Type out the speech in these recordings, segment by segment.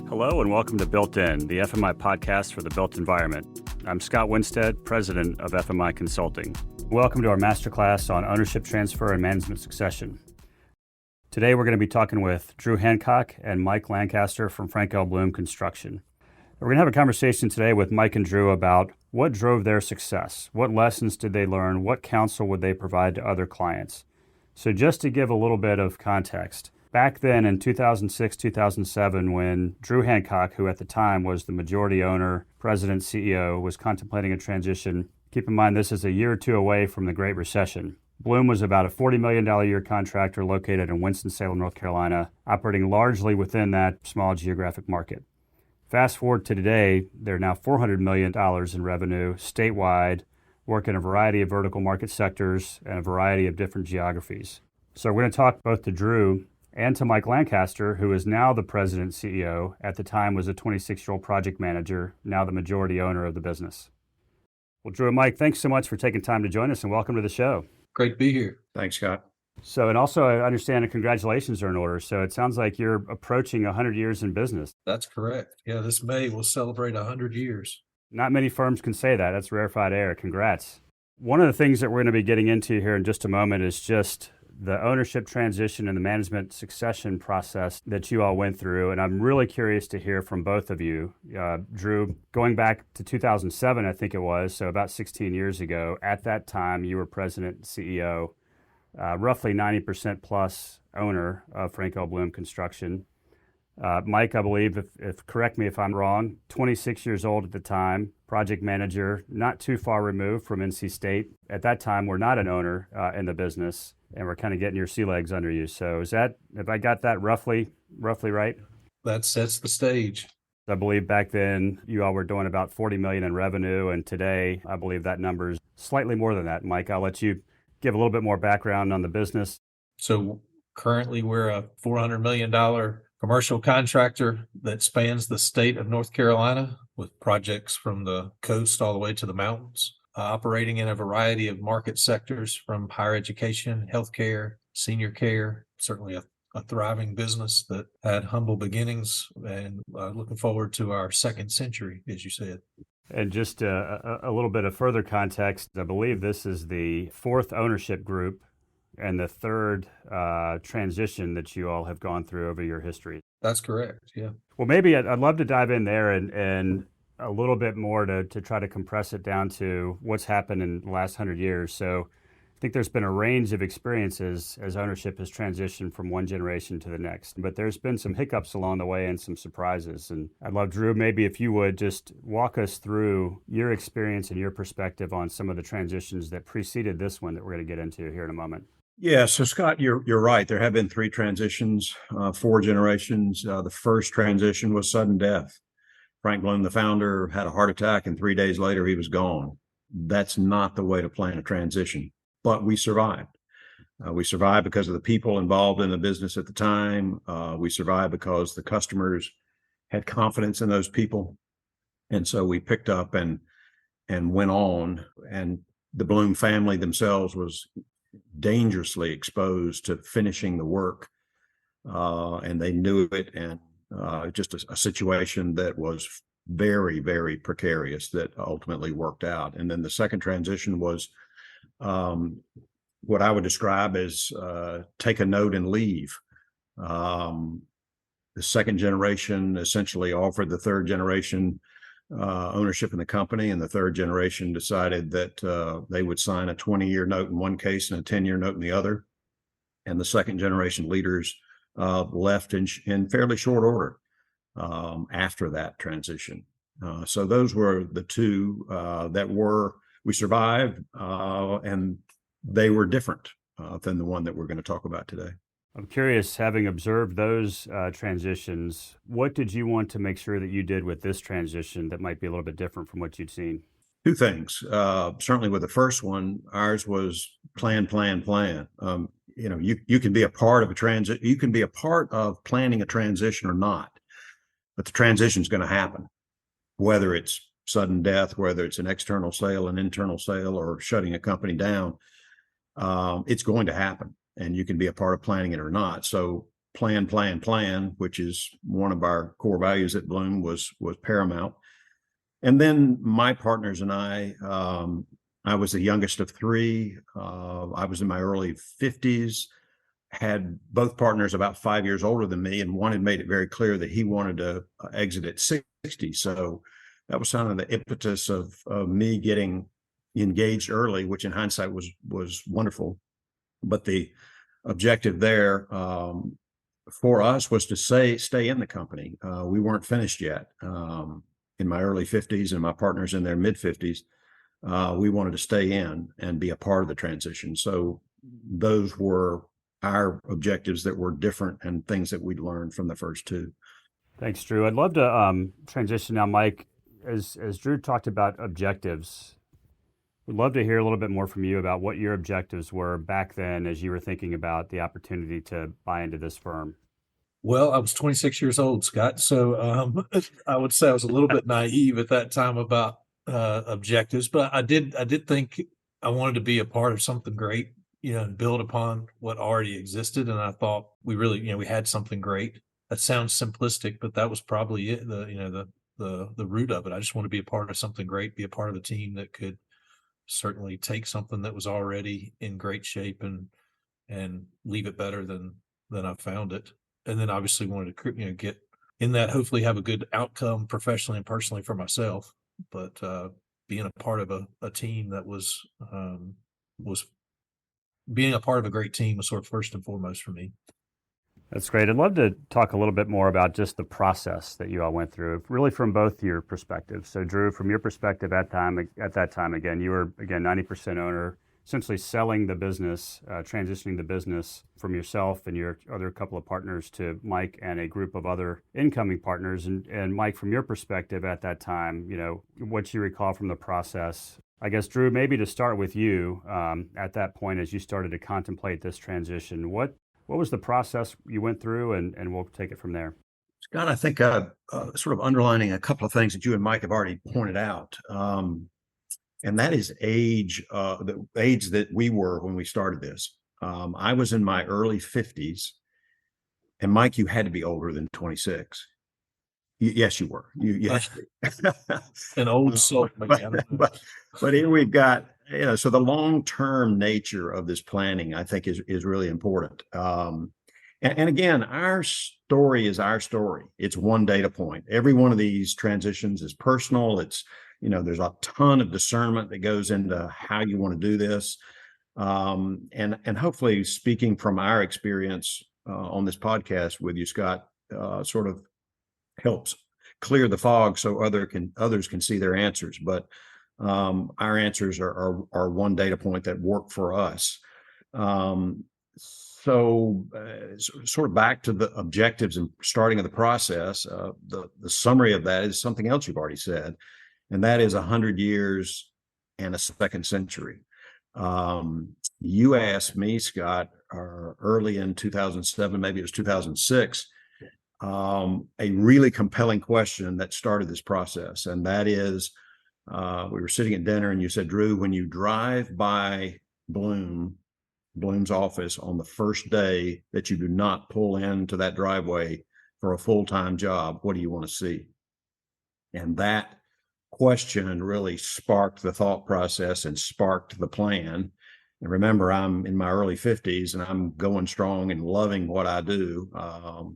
Hello and welcome to Built In, the FMI podcast for the built environment. I'm Scott Winstead, president of FMI Consulting. Welcome to our masterclass on ownership transfer and management succession. Today we're going to be talking with Drew Hancock and Mike Lancaster from Blum Construction. We're going to have a conversation today with Mike and Drew about what drove their success, what lessons did they learn, what counsel would they provide to other clients. So just to give a little bit of context, back then in 2006, 2007, when Drew Hancock, who at the time was the majority owner, president, CEO, was contemplating a transition, keep in mind this is a year or two away from the Great Recession. Blum was about a $40 million a year contractor located in Winston-Salem, North Carolina, operating largely within that small geographic market. Fast forward to today, they're now $400 million in revenue statewide, work in a variety of vertical market sectors and a variety of different geographies. So we're going to talk both to Drew and to Mike Lancaster, who is now the president CEO, at the time was a 26-year-old project manager, now the majority owner of the business. Well, Drew and Mike, thanks so much for taking time to join us and welcome to the show. Great to be here. Thanks, Scott. So, and also I understand that congratulations are in order. So it sounds like you're approaching 100 years in business. That's correct. Yeah, this May we'll celebrate 100 years. Not many firms can say that. That's rarefied air. Congrats. One of the things that we're going to be getting into here in just a moment is just the ownership transition and the management succession process that you all went through. And I'm really curious to hear from both of you. Drew, going back to 2007, I think it was, so about 16 years ago, at that time you were president and CEO, roughly 90% plus owner of Blum Construction. Mike, I believe, if correct me if I'm wrong, 26 years old at the time, project manager, not too far removed from NC State. At that time, we're not an owner in the business, and we're kind of getting your sea legs under you. So have I got that roughly right? That sets the stage. I believe back then you all were doing about 40 million in revenue, and today I believe that number is slightly more than that. Mike, I'll let you give a little bit more background on the business. So currently we're a $400 million commercial contractor that spans the state of North Carolina with projects from the coast all the way to the mountains, operating in a variety of market sectors from higher education, healthcare, senior care, certainly a thriving business that had humble beginnings and looking forward to our second century, as you said. And just a little bit of further context, I believe this is the fourth ownership group and the third transition that you all have gone through over your history. That's correct, yeah. Well, maybe I'd love to dive in there and a little bit more to try to compress it down to what's happened in the last 100 years. So I think there's been a range of experiences as ownership has transitioned from one generation to the next. But there's been some hiccups along the way and some surprises. And I'd love, Drew, maybe if you would just walk us through your experience and your perspective on some of the transitions that preceded this one that we're going to get into here in a moment. Yeah, so Scott, you're right. There have been three transitions, four generations. The first transition was sudden death. Frank Blum, the founder, had a heart attack, and 3 days later he was gone. That's not the way to plan a transition, but we survived. We survived because of the people involved in the business at the time. We survived because the customers had confidence in those people, and so we picked up and went on. And the Blum family themselves was dangerously exposed to finishing the work, and they knew it, and just a situation that was very, very precarious that ultimately worked out. And then the second transition was what I would describe as take a note and leave. The second generation essentially offered the third generation ownership in the company, and the third generation decided that they would sign a 20-year note in one case and a 10-year note in the other. And the second generation leaders left in fairly short order after that transition. So those were the two we survived, and they were different than the one that we're going to talk about today. I'm curious, having observed those transitions, what did you want to make sure that you did with this transition that might be a little bit different from what you'd seen? Two things. Certainly with the first one, ours was plan. You can be a part of a transit. You can be a part of planning a transition or not, but the transition is going to happen, whether it's sudden death, whether it's an external sale, an internal sale, or shutting a company down. It's going to happen, and you can be a part of planning it or not. So plan, which is one of our core values at Blum, was paramount. And then my partners and I was the youngest of three. I was in my early 50s, had both partners about 5 years older than me, and one had made it very clear that he wanted to exit at 60. So that was kind of the impetus of me getting engaged early, which in hindsight was wonderful. But the objective there for us was to stay in the company. We weren't finished yet. In my early 50s and my partners in their mid 50s, we wanted to stay in and be a part of the transition. So those were our objectives that were different and things that we'd learned from the first two. Thanks, Drew. I'd love to transition now, Mike. As Drew talked about objectives, we'd love to hear a little bit more from you about what your objectives were back then as you were thinking about the opportunity to buy into this firm. Well, I was 26 years old, Scott. So I would say I was a little bit naive at that time about objectives, but I did think I wanted to be a part of something great, and build upon what already existed. And I thought we really, we had something great. That sounds simplistic, but that was probably it. The root of it. I just want to be a part of something great, be a part of a team that could certainly take something that was already in great shape and leave it better than I found it. And then obviously wanted to, get in that, hopefully have a good outcome professionally and personally for myself. But being a part of a team that was being a part of a great team was sort of first and foremost for me. That's great. I'd love to talk a little bit more about just the process that you all went through, really from both your perspectives. So, Drew, from your perspective at that time, again, you were 90% owner, essentially selling the business, transitioning the business from yourself and your other couple of partners to Mike and a group of other incoming partners. And Mike, from your perspective at that time, what you recall from the process. I guess, Drew, maybe to start with you, at that point as you started to contemplate this transition, what was the process you went through, and we'll take it from there. Scott, I think sort of underlining a couple of things that you and Mike have already pointed out. And that is the age that we were when we started this. I was in my early 50s, and Mike, you had to be older than 26. Yes, you were. You had to be. An old soul. But here we've got, so the long-term nature of this planning, I think, is really important. And again, our story is our story. It's one data point. Every one of these transitions is personal. It's, there's a ton of discernment that goes into how you want to do this. And hopefully speaking from our experience on this podcast with you, Scott, sort of helps clear the fog so others can see their answers. But our answers are one data point that work for us. So sort of back to the objectives and starting of the process, the summary of that is something else you've already said, and that is 100 years and a second century. You asked me, Scott, early in 2007, maybe it was 2006, a really compelling question that started this process. And that is, we were sitting at dinner and you said, Drew, when you drive by Blum's office on the first day that you do not pull into that driveway for a full-time job, what do you want to see? And that question really sparked the thought process and sparked the plan. And remember, I'm in my early 50s and I'm going strong and loving what I do,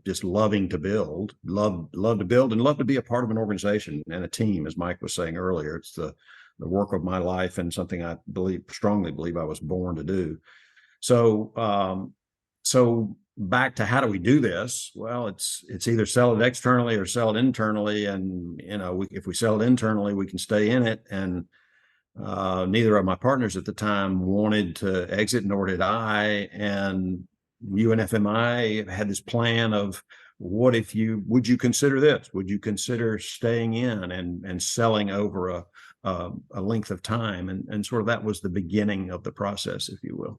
just loving to build, love to build, and love to be a part of an organization and a team, as Mike was saying earlier. It's the work of my life and something I strongly believe I was born to do. So back to how do we do this? Well, it's either sell it externally or sell it internally. And, if we sell it internally, we can stay in it. And neither of my partners at the time wanted to exit, nor did I. And you and FMI had this plan of would you consider this? Would you consider staying in and selling over a length of time? And sort of that was the beginning of the process, if you will.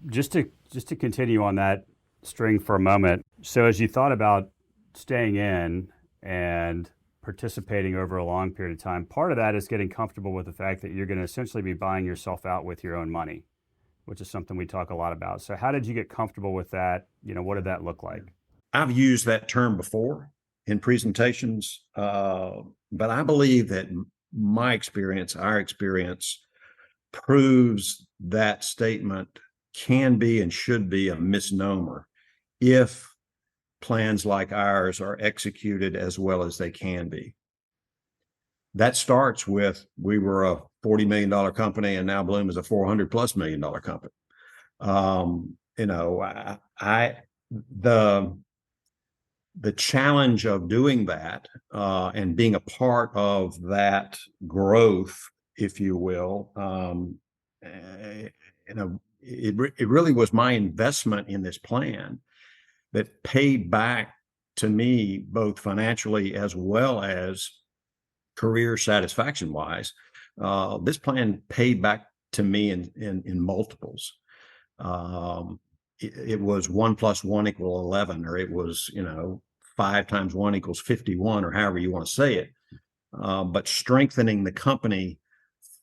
Just to continue on that string for a moment. So as you thought about staying in and participating over a long period of time, part of that is getting comfortable with the fact that you're going to essentially be buying yourself out with your own money. which is something we talk a lot about. So how did you get comfortable with that? What did that look like? I've used that term before in presentations, but I believe that my experience, our experience, proves that statement can be and should be a misnomer if plans like ours are executed as well as they can be. That starts with, we were a $40 million company, and now Blum is a $400+ million company. The challenge of doing that and being a part of that growth, if you will, it really was my investment in this plan that paid back to me, both financially as well as career satisfaction wise. This plan paid back to me in multiples. It was 1 + 1 = 11, or it was 5 × 1 = 51, or however you want to say it. But strengthening the company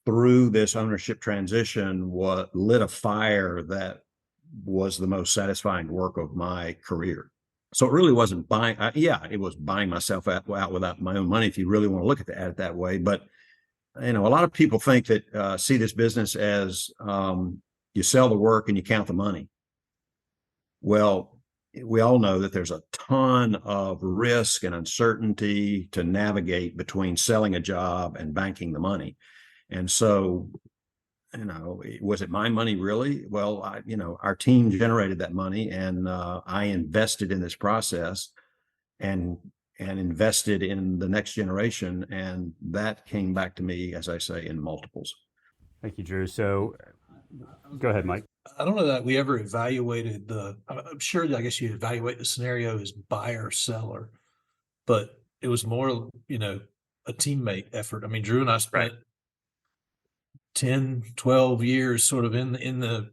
through this ownership transition lit a fire that was the most satisfying work of my career. So it really wasn't buying. It was buying myself out without my own money, if you really want to look at it that way. But a lot of people think that see this business as you sell the work and you count the money. Well, we all know that there's a ton of risk and uncertainty to navigate between selling a job and banking the money. And so, was it my money really? Well, our team generated that money, and I invested in this process and invested in the next generation. And that came back to me, as I say, in multiples. Thank you, Drew. So go ahead, Mike. I don't know that we ever evaluated I'm sure that I guess you evaluate the scenario as buyer seller, but it was more, a teammate effort. I mean, Drew and I spent 10, 12 years sort of in the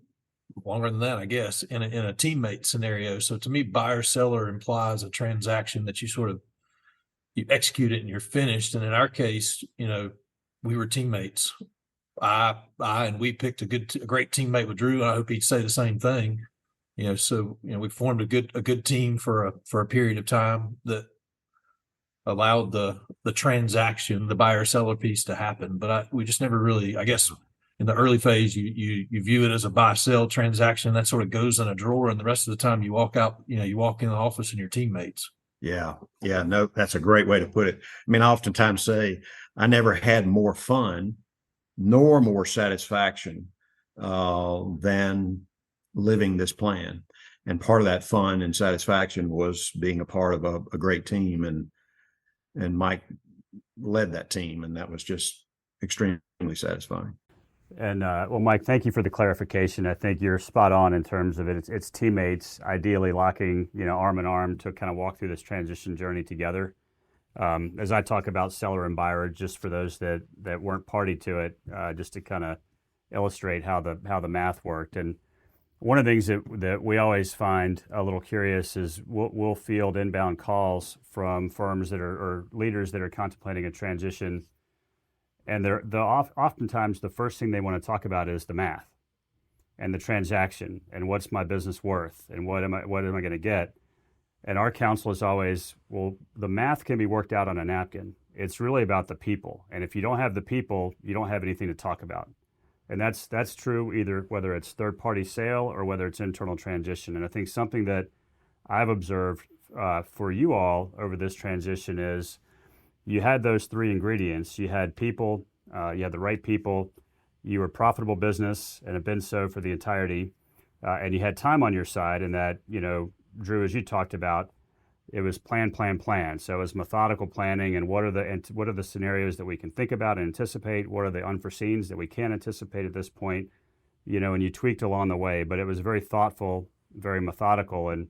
longer than that, I guess, in a teammate scenario. So to me, buyer seller implies a transaction that you execute it and you're finished. And in our case, we were teammates. And we picked a great teammate with Drew, and I hope he'd say the same thing. So we formed a good team for a period of time that allowed the transaction, the buyer seller piece, to happen. But we just never really, I guess, in the early phase, you view it as a buy sell transaction that sort of goes in a drawer, and the rest of the time you walk out, you walk in the office and your teammates. Yeah. No, that's a great way to put it. I mean, I oftentimes say I never had more fun nor more satisfaction than living this plan. And part of that fun and satisfaction was being a part of a great team, and Mike led that team, and that was just extremely satisfying. And well, Mike, thank you for the clarification. I think you're spot on in terms of it. It's teammates, ideally locking, arm in arm to kind of walk through this transition journey together. As I talk about seller and buyer, just for those that weren't party to it, just to kind of illustrate how the math worked. And one of the things that we always find a little curious is we'll field inbound calls from firms or leaders that are contemplating a transition, and oftentimes the first thing they want to talk about is the math and the transaction and what's my business worth and what am I going to get. And our counsel is always, well, the math can be worked out on a napkin. It's really about the people. And if you don't have the people, you don't have anything to talk about. And that's true either whether it's third-party sale or whether it's internal transition. And I think something that I've observed for you all over this transition is you had those 3 ingredients. You had people, you had the right people, you were a profitable business and have been so for the entirety, and you had time on your side, and that, Drew, as you talked about, it was plan. So it was methodical planning, and what are the scenarios that we can think about and anticipate? What are the unforeseens that we can't anticipate at this point? And you tweaked along the way, but it was very thoughtful, very methodical, and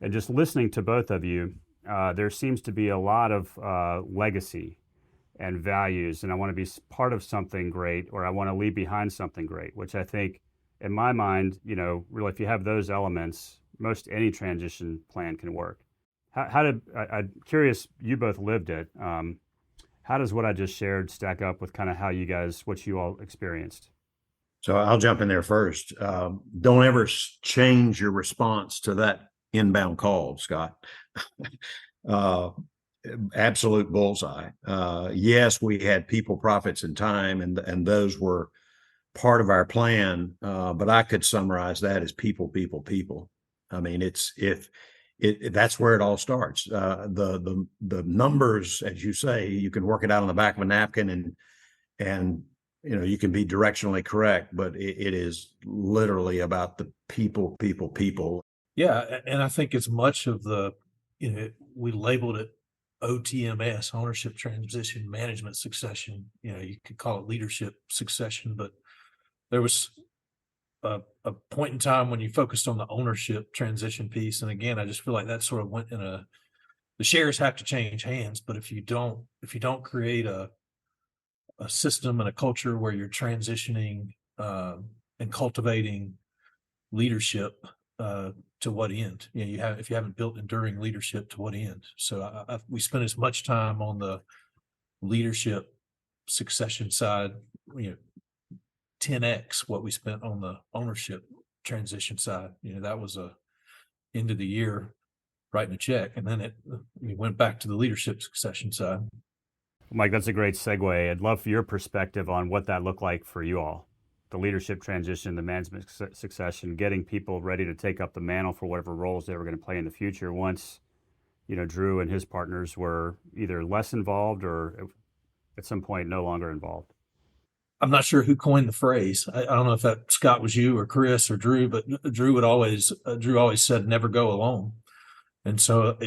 just listening to both of you, there seems to be a lot of legacy and values, and I want to be part of something great, or I want to leave behind something great, which I think, in my mind, really, if you have those elements, most any transition plan can work. I'm curious, you both lived it. How does what I just shared stack up with kind of what you all experienced? So I'll jump in there first. Don't ever change your response to that inbound call, Scott. uh, Absolute bullseye. Yes, we had people, profits, and time, and those were part of our plan. But I could summarize that as people, people, people. I mean, that's where it all starts. The numbers, as you say, you can work it out on the back of a napkin, and you can be directionally correct, but it is literally about the people, people, people. Yeah, and I think it's much of we labeled it OTMS, ownership transition management succession. You could call it leadership succession, but there was a point in time when you focused on the ownership transition piece. And again, I just feel like that sort of went the shares have to change hands, but if you don't create a system and a culture where you're transitioning and cultivating leadership, to what end? If you haven't built enduring leadership, to what end? So we spent as much time on the leadership succession side, 10x what we spent on the ownership transition side. That was a end of the year writing a check, and then we went back to the leadership succession side. Mike, that's a great segue. I'd love for your perspective on what that looked like for you all. The leadership transition, the management succession, getting people ready to take up the mantle for whatever roles they were going to play in the future once, Drew and his partners were either less involved or at some point no longer involved. I'm not sure who coined the phrase. I don't know if that Scott was you or Chris or Drew, but Drew always said, never go alone. And so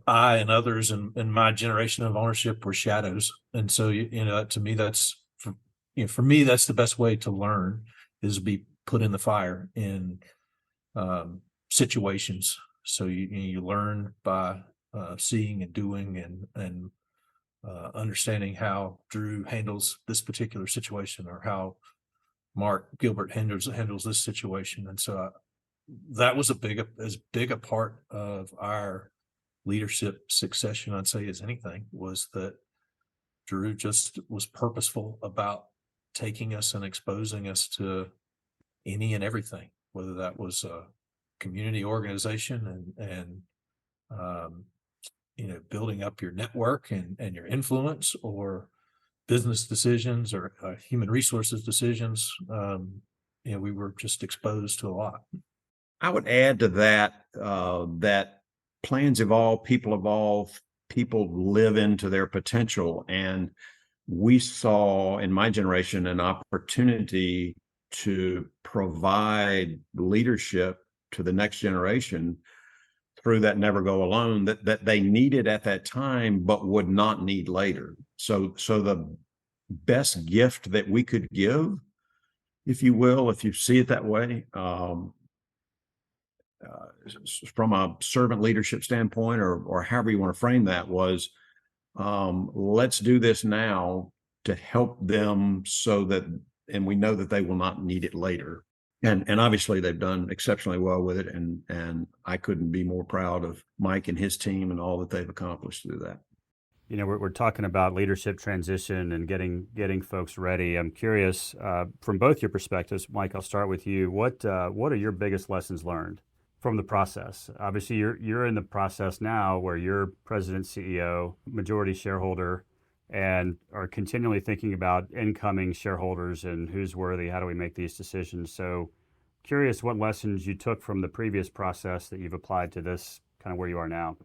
I and others in my generation of ownership were shadows. And so, to me, for me, that's the best way to learn, is be put in the fire in situations. So you learn by seeing and doing and understanding how Drew handles this particular situation, or how Mark Gilbert handles this situation. And so that was as big a part of our leadership succession, I'd say, as anything, was that Drew just was purposeful about taking us and exposing us to any and everything, whether that was a community organization and building up your network and your influence, or business decisions, or human resources decisions. We were just exposed to a lot. I would add to that that plans evolve, people live into their potential. And we saw in my generation an opportunity to provide leadership to the next generation through that never go alone that they needed at that time, but would not need later. So the best gift that we could give, if you will, if you see it that way, from a servant leadership standpoint, or however you want to frame that, was let's do this now to help them, and we know that they will not need it later. And obviously they've done exceptionally well with it, and I couldn't be more proud of Mike and his team and all that they've accomplished through that. We're talking about leadership transition and getting folks ready. I'm curious, from both your perspectives, Mike, I'll start with you. What are your biggest lessons learned from the process? Obviously, you're in the process now where you're president, CEO, majority shareholder, and are continually thinking about incoming shareholders and who's worthy, how do we make these decisions. So curious what lessons you took from the previous process that you've applied to this, kind of where you are now.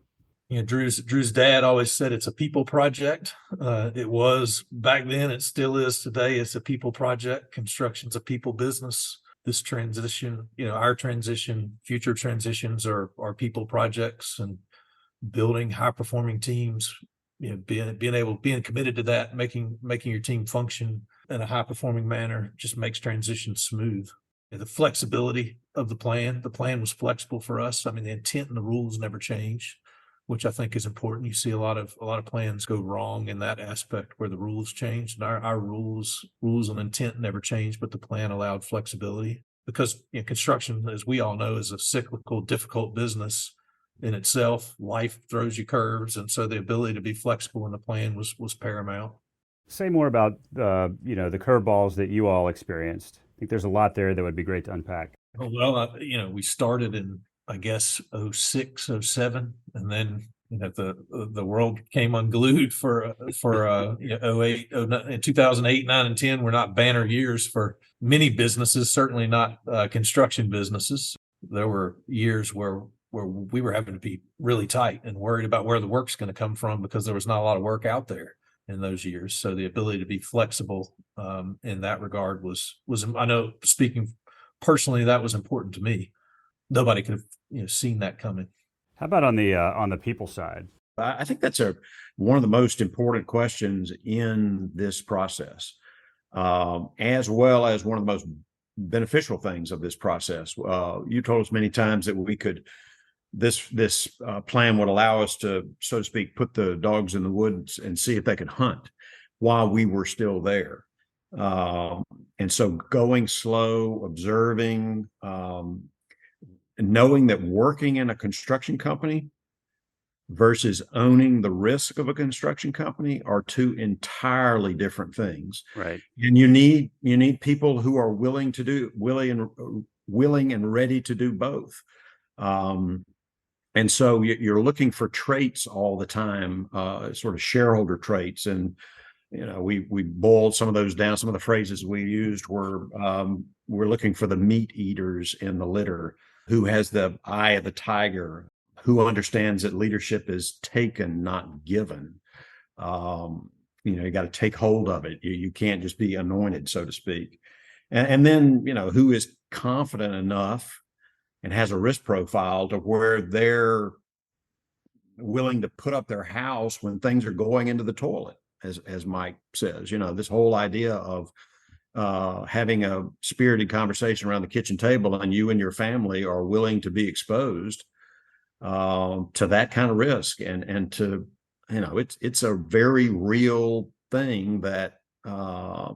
Drew's dad always said it's a people project. It was back then, it still is today. It's a people project. Construction's a people business. This transition, our transition, future transitions are people projects, and building high performing teams, being committed to that, making your team function in a high performing manner just makes transition smooth. The flexibility of the plan was flexible for us. I mean, the intent and the rules never change, which I think is important. You see a lot of plans go wrong in that aspect, where the rules changed. And our rules and intent never changed, but the plan allowed flexibility, because construction, as we all know, is a cyclical, difficult business in itself. Life throws you curves, and so the ability to be flexible in the plan was paramount. Say more about the curveballs that you all experienced I think there's a lot there that would be great to unpack. Well, we started in, I guess, 06, 07, and then the world came unglued for 08, 09, 2008, 9, and 10 were not banner years for many businesses, certainly not construction businesses. There were years where we were having to be really tight and worried about where the work's going to come from because there was not a lot of work out there in those years. So the ability to be flexible in that regard was I know, speaking personally, that was important to me. Nobody could have seen that coming. How about on the people side? I think that's one of the most important questions in this process, as well as one of the most beneficial things of this process. You told us many times that this plan would allow us to, so to speak, put the dogs in the woods and see if they could hunt while we were still there. And so going slow, observing, knowing that working in a construction company versus owning the risk of a construction company are two entirely different things. Right. And you need people who are willing and ready to do both. And so you're looking for traits all the time, sort of shareholder traits. And we boiled some of those down. Some of the phrases we used were, we're looking for the meat eaters in the litter, who has the eye of the tiger, who understands that leadership is taken, not given. You got to take hold of it. You can't just be anointed, so to speak. And then, who is confident enough and has a risk profile to where they're willing to put up their house when things are going into the toilet, as Mike says. This whole idea of having a spirited conversation around the kitchen table and you and your family are willing to be exposed to that kind of risk, and to, it's a very real thing that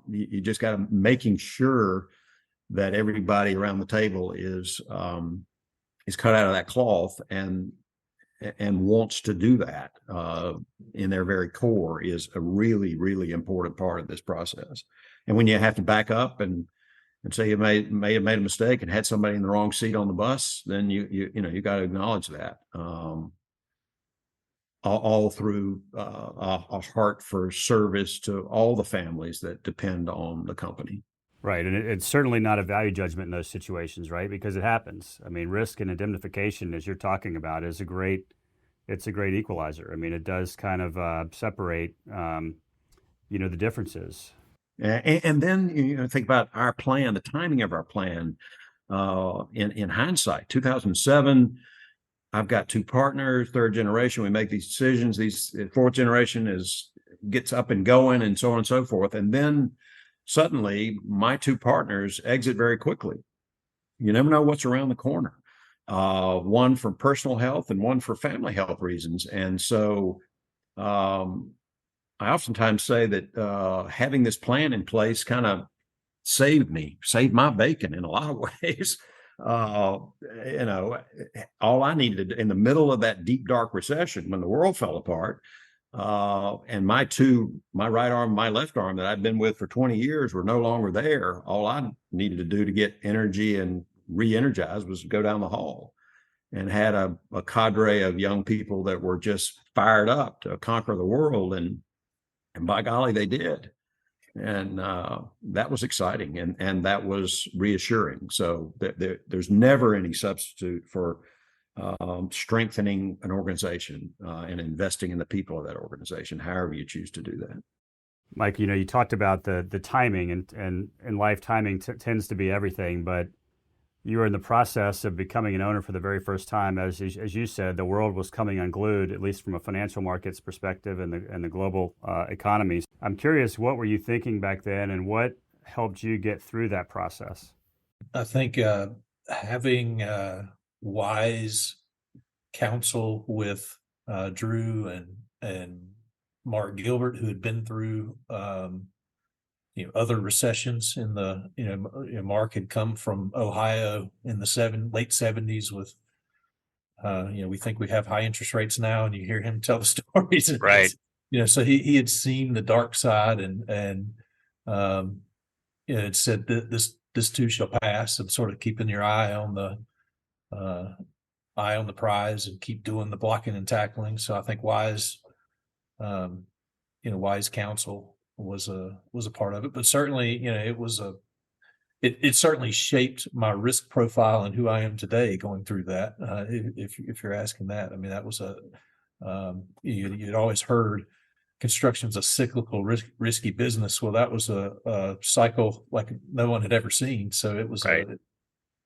you just got to making sure that everybody around the table is cut out of that cloth and wants to do that in their very core is a really, really important part of this process. And when you have to back up and say you may have made a mistake and had somebody in the wrong seat on the bus, then you got to acknowledge that. All through a heart for service to all the families that depend on the company. Right. And it's certainly not a value judgment in those situations, right? Because it happens. I mean, risk and indemnification, as you're talking about, it's a great equalizer. I mean, it does kind of separate, the differences. And then, think about our plan, the timing of our plan. In hindsight, 2007, I've got two partners, third generation. We make these decisions. Fourth generation gets up and going, and so on and so forth. And then suddenly, my two partners exit very quickly. You never know what's around the corner. One for personal health and one for family health reasons. And so I oftentimes say that having this plan in place kind of saved my bacon in a lot of ways. All I needed in the middle of that deep, dark recession when the world fell apart, and my right arm, my left arm that I'd been with for 20 years were no longer there. All I needed to do to get energy and re-energized was to go down the hall, and had a cadre of young people that were just fired up to conquer the world. And by golly, they did. And that was exciting, and that was reassuring. So there's never any substitute for strengthening an organization and investing in the people of that organization, however you choose to do that. Mike, you talked about the timing, and in life, timing tends to be everything. But you were in the process of becoming an owner for the very first time. As you said, the world was coming unglued, at least from a financial markets perspective and the global economies. I'm curious, what were you thinking back then, and what helped you get through that process? I think having wise counsel with Drew and Mark Gilbert, who had been through other recessions in the Mark had come from Ohio in the late 70s with we think we have high interest rates now, and you hear him tell the stories, Right. So he had seen the dark side, and it said that too shall pass, and sort of keeping your eye on the prize and keep doing the blocking and tackling. So I think wise counsel was a part of it, but certainly, it certainly shaped my risk profile and who I am today going through that. If you're asking that, I mean, that was you'd always heard construction's a cyclical, risky business. Well, that was a cycle like no one had ever seen. So it was Right.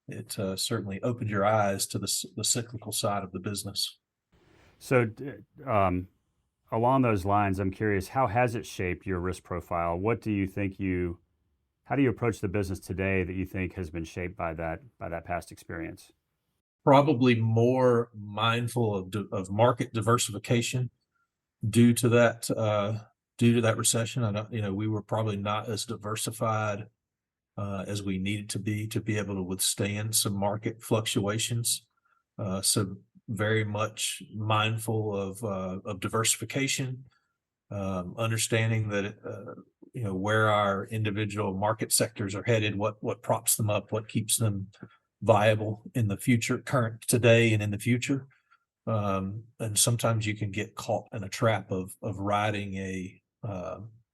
it certainly opened your eyes to the cyclical side of the business. So, along those lines, I'm curious, how has it shaped your risk profile? What do you think how do you approach the business today that you think has been shaped by that past experience? Probably more mindful of market diversification due to that recession. I don't, we were probably not as diversified as we needed to be able to withstand some market fluctuations. So very much mindful of diversification, understanding that where our individual market sectors are headed, what props them up, what keeps them viable in the future, current today and in the future. And sometimes you can get caught in a trap of riding a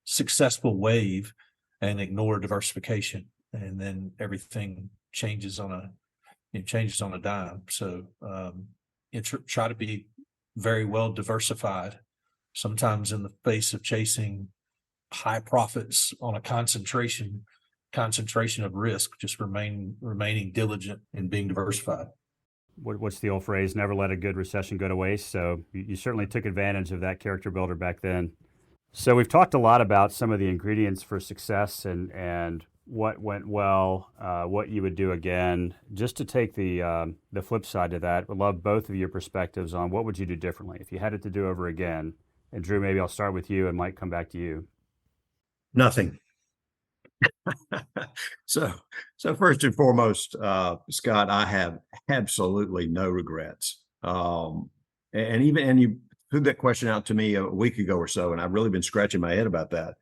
successful wave and ignore diversification, and then everything changes on a dime. So try to be very well diversified. Sometimes in the face of chasing high profits on a concentration of risk, just remaining diligent and being diversified. What's the old phrase? Never let a good recession go to waste. So you certainly took advantage of that character builder back then. So we've talked a lot about some of the ingredients for success and what went well, what you would do again. Just to take the flip side of that, would love both of your perspectives on what would you do differently if you had it to do over again. And Drew, maybe I'll start with you and Mike come back to you. Nothing. So first and foremost, Scott, I have absolutely no regrets. And you put that question out to me a week ago or so, and I've really been scratching my head about that.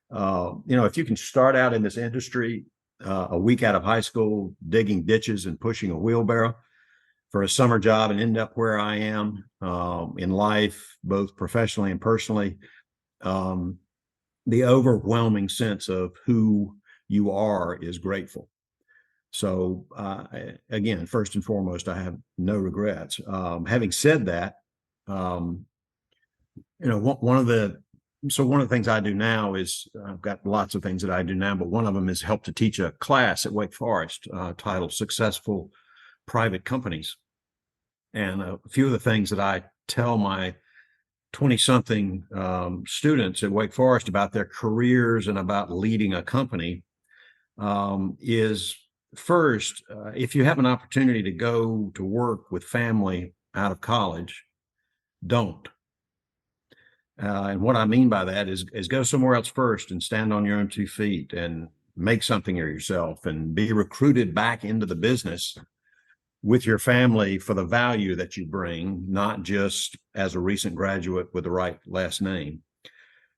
If you can start out in this industry a week out of high school, digging ditches and pushing a wheelbarrow for a summer job and end up where I am in life, both professionally and personally, the overwhelming sense of who you are is grateful. So again, first and foremost, I have no regrets. Having said that, one of the things I do now is I've got lots of things that I do now, but one of them is help to teach a class at Wake Forest titled Successful Private Companies. And a few of the things that I tell my 20-something students at Wake Forest about their careers and about leading a company is first, if you have an opportunity to go to work with family out of college, don't. And what I mean by that is go somewhere else first and stand on your own 2 feet and make something of yourself and be recruited back into the business with your family for the value that you bring, not just as a recent graduate with the right last name.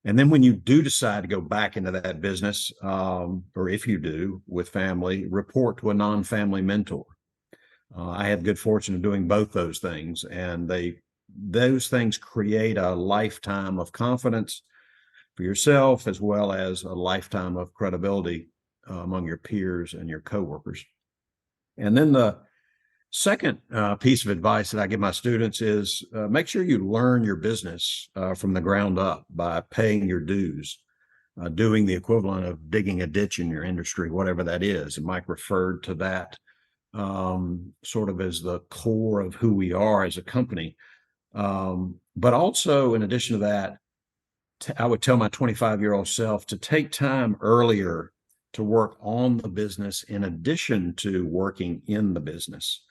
And then when you do decide to go back into that business, or if you do with family, report to a non-family mentor. I had good fortune of doing both those things, and those things create a lifetime of confidence for yourself, as well as a lifetime of credibility among your peers and your coworkers. And then the second piece of advice that I give my students is make sure you learn your business from the ground up by paying your dues, doing the equivalent of digging a ditch in your industry, whatever that is. And Mike referred to that sort of as the core of who we are as a company. But also, in addition to that, I would tell my 25-year-old self to take time earlier to work on the business in addition to working in the business.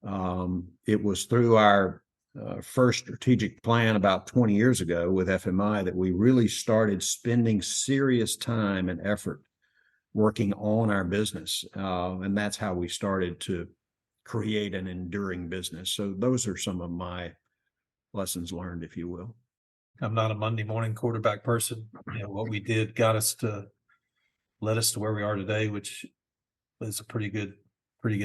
It was through our first strategic plan about 20 years ago with FMI that we really started spending serious time and effort working on our business. And that's how we started to create an enduring business. So those are some of my lessons learned, if you will. I'm not a Monday morning quarterback person. What we did led us to where we are today, which is a pretty good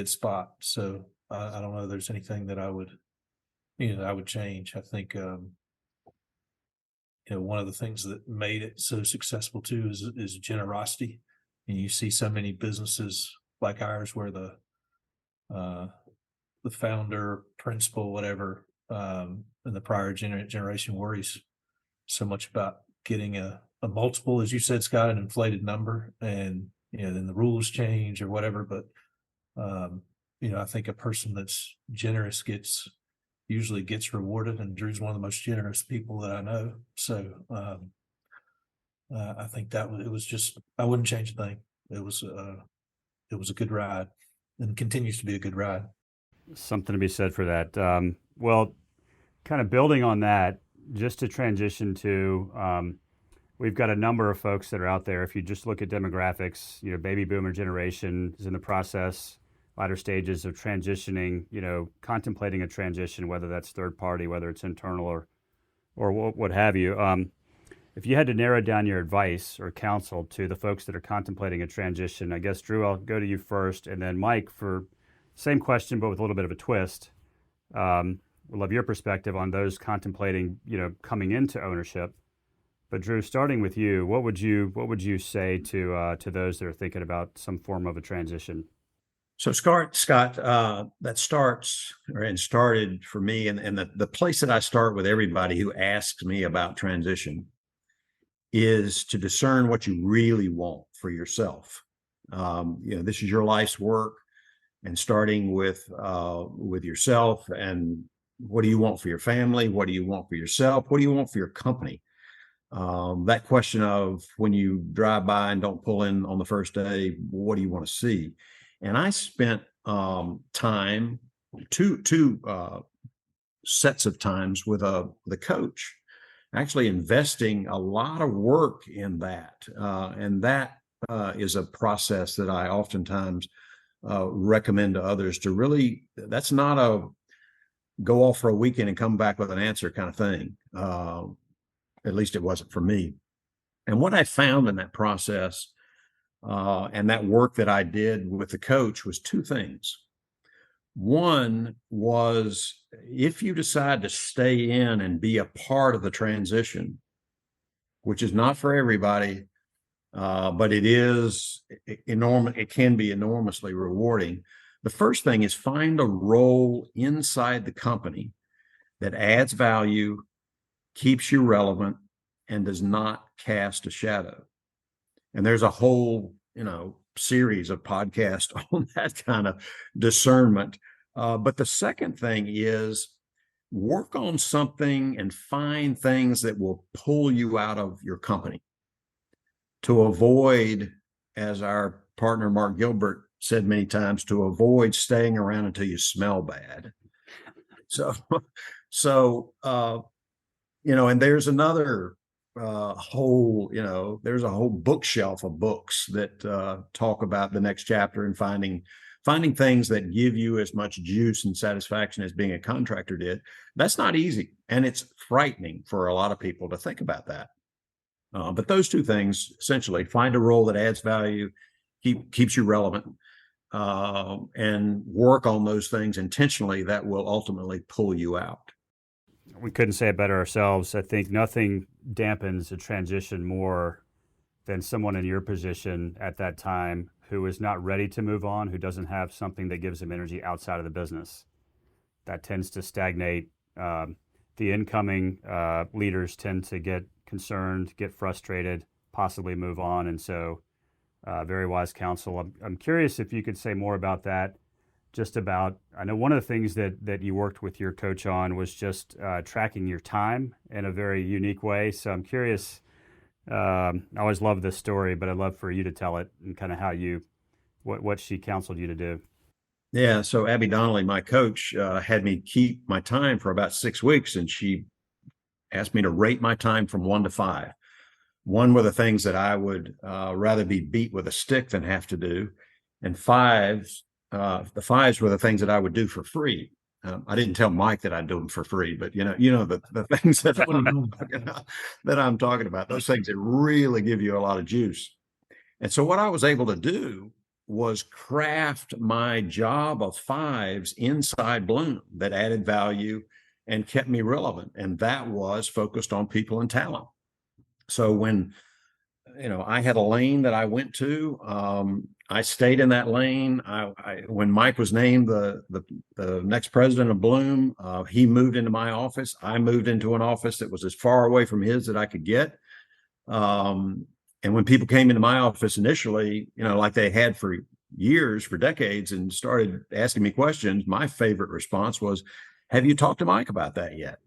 spot. So I don't know if there's anything that I would change. I think, one of the things that made it so successful too is generosity. And you see so many businesses like ours where the founder, principal, whatever, in the prior generation worries so much about getting a multiple, as you said, Scott, an inflated number, and then the rules change or whatever. But I think a person that's generous usually gets rewarded, and Drew's one of the most generous people that I know. So I think it was just, I wouldn't change a thing. It was a good ride, and continues to be a good ride. Something to be said for that. Well, kind of building on that, just to transition to, we've got a number of folks that are out there. If you just look at demographics, baby boomer generation is in the process, latter stages of transitioning, contemplating a transition, whether that's third party, whether it's internal or what have you. If you had to narrow down your advice or counsel to the folks that are contemplating a transition, I guess, Drew, I'll go to you first, and then Mike for same question, but with a little bit of a twist. We'd love your perspective on those contemplating, coming into ownership. But Drew, starting with you, what would you say to those that are thinking about some form of a transition? So Scott, that started for me, and the place that I start with everybody who asks me about transition is to discern what you really want for yourself. This is your life's work, and starting with yourself, and what do you want for your family? What do you want for yourself? What do you want for your company? That question of when you drive by and don't pull in on the first day, what do you want to see? And I spent time, two sets of times with the coach, actually investing a lot of work in that. And that is a process that I oftentimes recommend to others to really, that's not a go off for a weekend and come back with an answer kind of thing. At least it wasn't for me. And what I found in that process and that work that I did with the coach was two things. One was, if you decide to stay in and be a part of the transition, which is not for everybody, but it is enormous. It can be enormously rewarding. The first thing is find a role inside the company that adds value, keeps you relevant, and does not cast a shadow. And there's a whole, series of podcasts on that kind of discernment. But the second thing is work on something and find things that will pull you out of your company to avoid, as our partner Mark Gilbert said many times, to avoid staying around until you smell bad. And there's another there's a whole bookshelf of books that talk about the next chapter and finding things that give you as much juice and satisfaction as being a contractor did. That's not easy, and it's frightening for a lot of people to think about that. But those two things, essentially, find a role that adds value, keeps you relevant, and work on those things intentionally that will ultimately pull you out. We couldn't say it better ourselves. I think nothing dampens a transition more than someone in your position at that time who is not ready to move on, who doesn't have something that gives them energy outside of the business. That tends to stagnate. The incoming leaders tend to get concerned, get frustrated, possibly move on. And so very wise counsel. I'm curious if you could say more about that. I know one of the things that you worked with your coach on was just tracking your time in a very unique way. So I'm curious, I always love this story, but I'd love for you to tell it and kind of how what she counseled you to do. Yeah. So Abby Donnelly, my coach, had me keep my time for about 6 weeks, and she asked me to rate my time from 1 to 5. 1 were the things that I would rather be beat with a stick than have to do. And the 5s were the things that I would do for free. I didn't tell Mike that I'd do them for free, but the things that I'm talking about, those things that really give you a lot of juice. And so what I was able to do was craft my job of fives inside Bloom that added value and kept me relevant. And that was focused on people and talent. So when, I had a lane that I went to, I stayed in that lane. When Mike was named the next president of Bloom, he moved into my office. I moved into an office that was as far away from his that I could get. And when people came into my office initially, like they had for years, for decades, and started asking me questions, my favorite response was, "Have you talked to Mike about that yet?"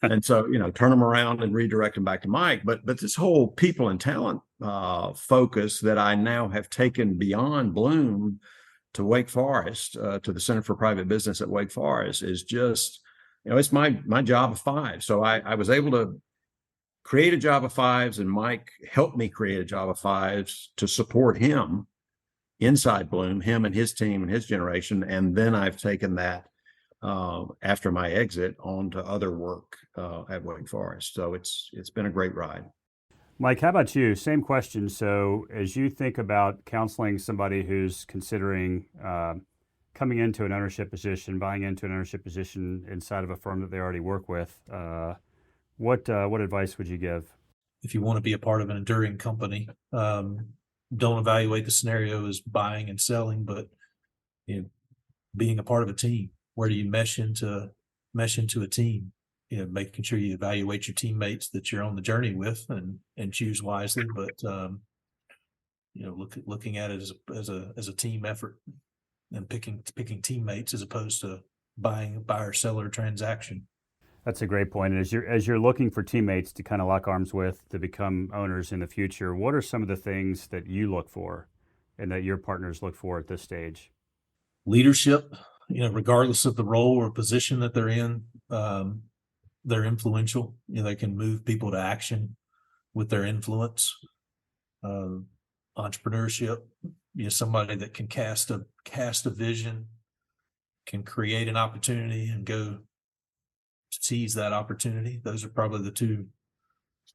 And so, turn them around and redirect them back to Mike. But this whole people and talent focus that I now have taken beyond Bloom to Wake Forest, to the Center for Private Business at Wake Forest, is just, it's my job of five. So I was able to create a job of fives, and Mike helped me create a job of fives to support him inside Bloom, him and his team and his generation. And then I've taken that after my exit on to other work at Wake Forest. So it's been a great ride. Mike, how about you? Same question. So as you think about counseling somebody who's considering coming into an ownership position, buying into an ownership position inside of a firm that they already work with, what advice would you give? If you want to be a part of an enduring company, don't evaluate the scenario as buying and selling, but being a part of a team. Where do you mesh into a team? Making sure you evaluate your teammates that you're on the journey with and choose wisely, but looking at it as a team effort and picking teammates as opposed to buying a buyer seller transaction. That's a great point. And as you're looking for teammates to kind of lock arms with to become owners in the future, what are some of the things that you look for and that your partners look for at this stage? Leadership, regardless of the role or position that they're in, they're influential. They can move people to action with their influence. Entrepreneurship, somebody that can cast a vision, can create an opportunity and go seize that opportunity. Those are probably the two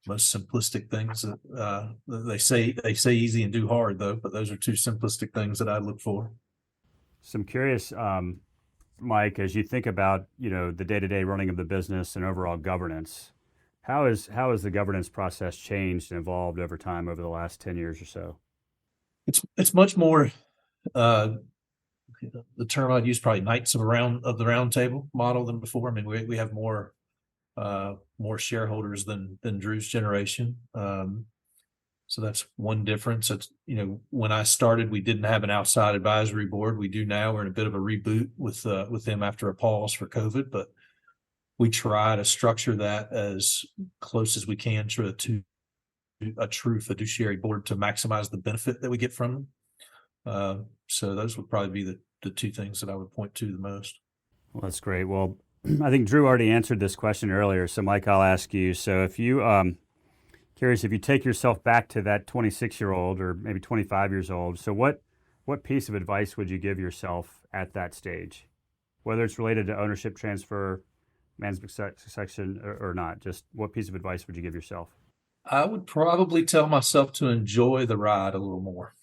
most simplistic things that they say easy and do hard, though, but those are two simplistic things that I look for. So I'm curious, Mike, as you think about, the day-to-day running of the business and overall governance, how has the governance process changed and evolved over time over the last 10 years or so? It's much more, the term I'd use probably Knights of the Round Table model than before. I mean, we have more shareholders than Drew's generation. So that's one difference. It's, when I started, we didn't have an outside advisory board. We do now. We're in a bit of a reboot with them after a pause for COVID, but we try to structure that as close as we can to a true fiduciary board to maximize the benefit that we get from them. So those would probably be the two things that I would point to the most. Well, that's great. Well, I think Drew already answered this question earlier. So Mike, I'll ask you. So if you, curious if you take yourself back to that 26-year-old or maybe 25 years old. So what piece of advice would you give yourself at that stage, whether it's related to ownership transfer, management succession or not? Just what piece of advice would you give yourself? I would probably tell myself to enjoy the ride a little more,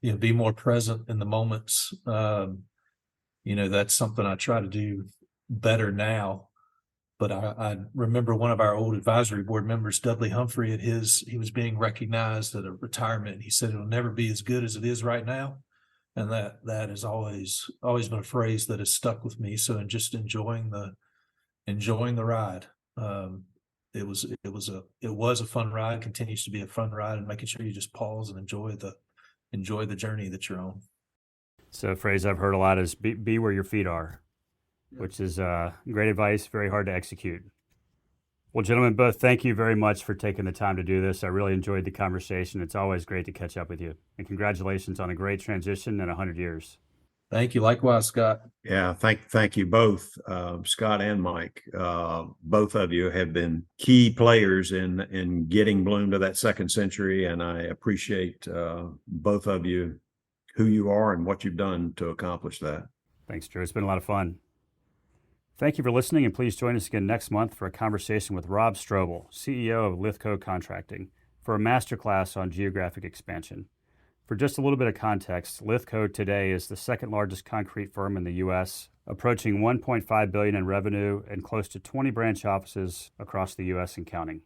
be more present in the moments. That's something I try to do better now. But I remember one of our old advisory board members, Dudley Humphrey, he was being recognized at a retirement. And he said, "It'll never be as good as it is right now." And that has always been a phrase that has stuck with me. So in just enjoying the ride. It was a fun ride, continues to be a fun ride, and making sure you just pause and enjoy the journey that you're on. So a phrase I've heard a lot is be where your feet are, which is great advice, very hard to execute. Well, gentlemen, both, thank you very much for taking the time to do this. I really enjoyed the conversation. It's always great to catch up with you. And congratulations on a great transition and 100 years. Thank you. Likewise, Scott. Yeah, thank you both, Scott and Mike. Both of you have been key players in getting Bloom to that second century, and I appreciate both of you, who you are and what you've done to accomplish that. Thanks, Drew. It's been a lot of fun. Thank you for listening, and please join us again next month for a conversation with Rob Strobel, CEO of Lithco Contracting, for a masterclass on geographic expansion. For just a little bit of context, Lithco today is the second largest concrete firm in the U.S., approaching $1.5 billion in revenue and close to 20 branch offices across the U.S. and counting.